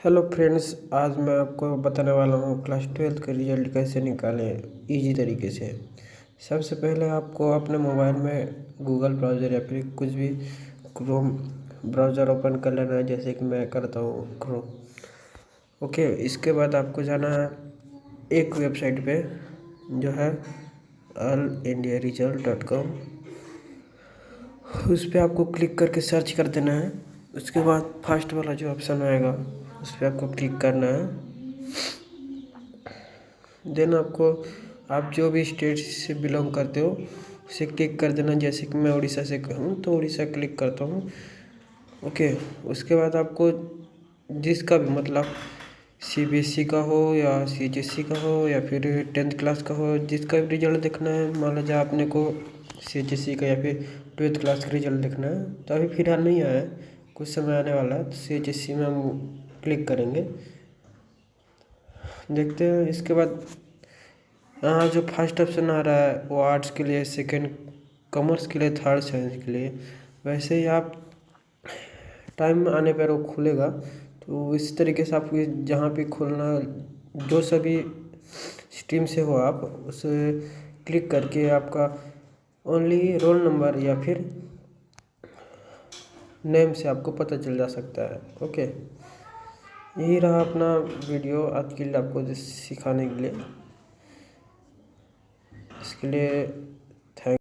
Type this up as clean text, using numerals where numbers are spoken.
Hello friends, आज मैं आपको बताने वाला हूँ क्लास 12th का रिजल्ट कैसे निकालें इजी तरीके से। सबसे पहले आपको अपने मोबाइल में गूगल ब्राउज़र या फिर कुछ भी क्रोम ब्राउज़र ओपन कर लेना है, जैसे कि मैं करता हूँ क्रोम। ओके, इसके बाद आपको जाना है एक वेबसाइट पे जो है allindiaresult.com। उस पर आपको क्लिक करके सर्च कर देना है। उसके बाद फर्स्ट वाला जो ऑप्शन आएगा उस पर आपको क्लिक करना है। देन आपको आप जो भी स्टेट से बिलोंग करते हो उसे क्लिक कर देना। जैसे कि मैं उड़ीसा से हूँ तो उड़ीसा क्लिक करता हूँ। ओके, उसके बाद आपको जिसका भी मतलब सीबीएसई का हो या सीएचएसई का हो या फिर 10th क्लास का हो, जिसका भी रिजल्ट देखना है। मान लीजिए आपने को सीएचएसई का या फिर 12th क्लास का रिजल्ट देखना है, तो अभी फिलहाल नहीं आया है, कुछ समय आने वाला है, तो सीएचएसई में हम क्लिक करेंगे। देखते हैं। इसके बाद यहाँ जो फर्स्ट ऑप्शन आ रहा है वो आर्ट्स के लिए, सेकंड कॉमर्स के लिए, थर्ड साइंस के लिए। वैसे ही आप टाइम आने पर वो खुलेगा, तो इस तरीके से आपको जहाँ पे खोलना, जो सभी स्ट्रीम से हो आप उसे क्लिक करके आपका ओनली रोल नंबर या फिर नेम से आपको पता चल जा सकता है। ओके, यही रहा अपना वीडियो आज के लिए आपको सिखाने के लिए। इसके लिए